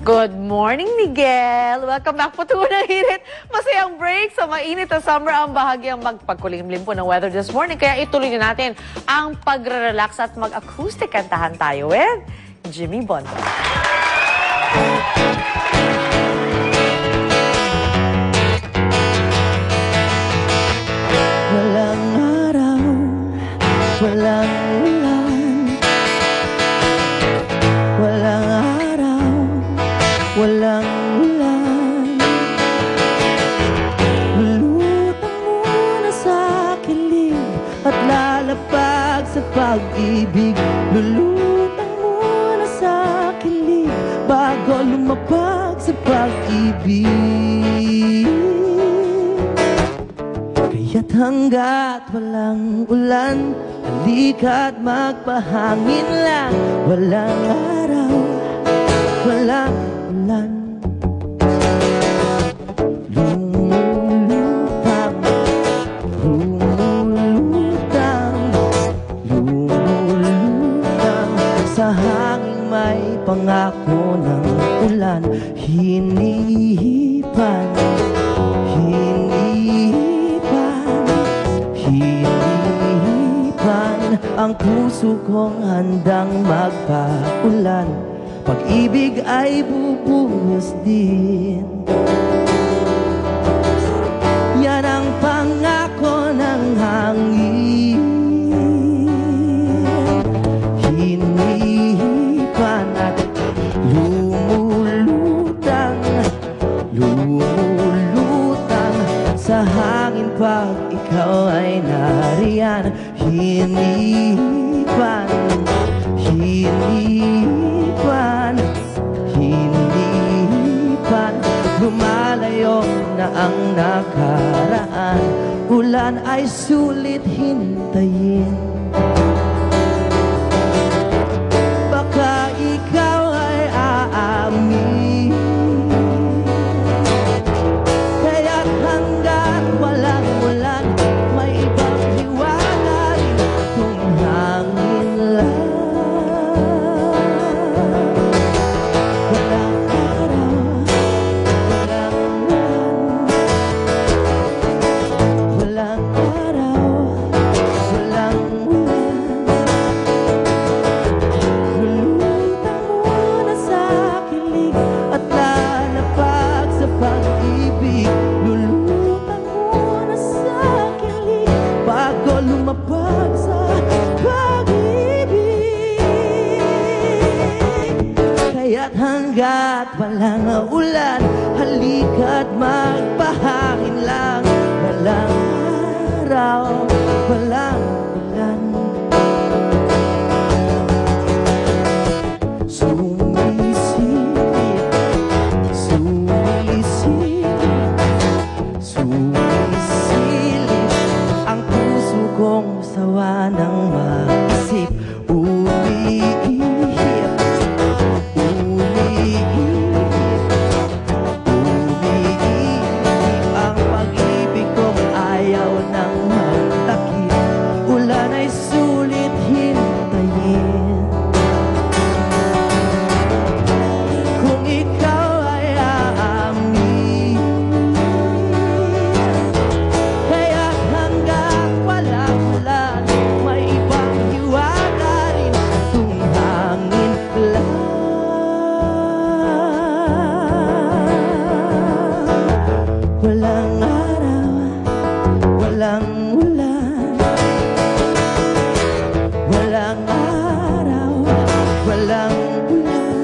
Good morning, Miguel! Welcome back po to Unang Hirit. Masayang break sa mainit na summer ang bahagyang magpagkulimlim po ng weather this morning. Kaya ituloy na natin ang pagre-relax at mag-acoustic kantahan tayo with Jimmy Bondo. Walang araw, walang ulan, walang araw, walang ulan. Lulutang muna sa kilig at lalapag sa pag-ibig. Lulutang muna sa kilig bago lumapag sa pag-ibig. Kaya't hanggat walang ulan, halika't magpahangin lang. Walang araw, walang ulan. Lumulutang, lumulutang, lumulutang sa hangin may pangako ng ulan. Hinihipan, hinihipan ang puso kong handang magpaulan. Pag-ibig ay bubuhos din. Yan ang pangako ng hangin. Hinihipan at lumulutang, lumulutang sa hangin pag ikaw ay nariyan. Hinihipan, hinihipan, hinihipan. Lumalayo na ang nakaraan. Ulan ay sulit hintayin. Baka ikaw ay aamin. Kaya't hanggat walang ulan, may ibang hiwaga rin kung hangin lang. Walang araw, walang ulan. Walang araw, walang ulan. Lulutang muna sa kilig at lalapag sa pag-ibig. Lulutang muna sa kilig bago lumapag sa pag-ibig. Kaya't hanggat walang ulan, halika't magpahangin lang. Walang araw, walang ulan. Sumisilip, sumisilip, sumisilip ang puso kong sawa ng mag-isip. Umiihip, umiihip, umiihip ang pag-ibig kong ayaw ng magtakip. Ulan ay sulit hintayin. Kung ikaw ay aamin, kaya't hanggang walang ulan, may ibang hiwaga rin kung hangin lang. Walang araw, walang ulan. Walang araw, walang ulan.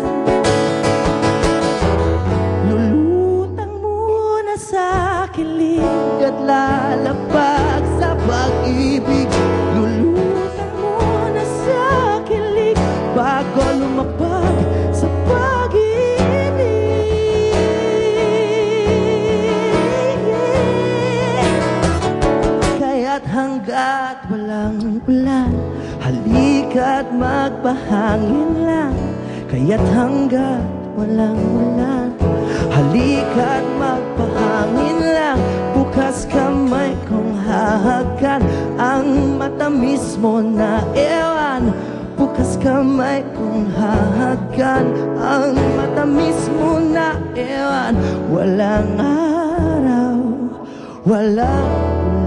Lulutang muna sa kilig at lalapag sa pag-ibig. Lulutang muna sa kilig bago lumapag sa pag-ibig. Kaya't hanggat walang ulan, halika't magpahangin lang. Kaya't hanggat walang ulan, halika't magpahangin lang. Bukas kamay kong hahagan ang matamis mo na ewan. bukas kamay kong hahagan ang matamis mo na ewan. Walang araw, walang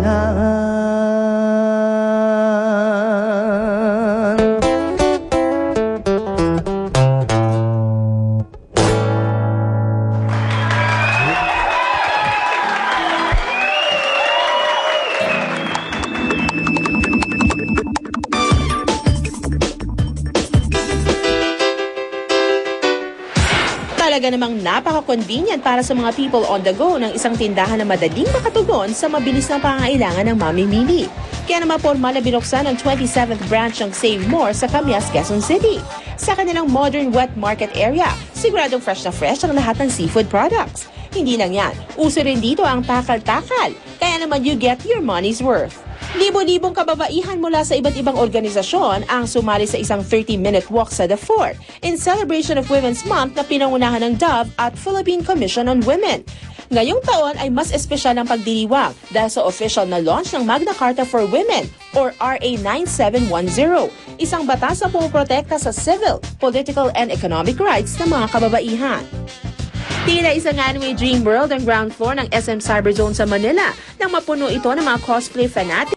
ulan. Talaga namang napaka-convenient para sa mga people on the go ng isang tindahan na madaling makatugon sa mabilis na pangangailangan ng Mami Mili. Kaya naman formal na binuksan ang 27th branch ng Save More sa Camias, Quezon City. Sa kanilang modern wet market area, siguradong fresh na fresh ang lahat ng seafood products. Hindi lang yan, uso rin dito ang takal-takal, kaya naman you get your money's worth. Libo-libong kababaihan mula sa iba't ibang organisasyon ang sumali sa isang 30-minute walk sa The Fort in celebration of Women's Month na pinangunahan ng Dove at Philippine Commission on Women. Ngayong taon ay mas espesyal ang pagdiriwang dahil sa official na launch ng Magna Carta for Women or RA 9710, isang batas na pumoprotekta sa civil, political and economic rights ng mga kababaihan. Tila isang anime dream world ang ground floor ng SM Cyberzone sa Manila nang mapuno ito ng mga cosplay fanatics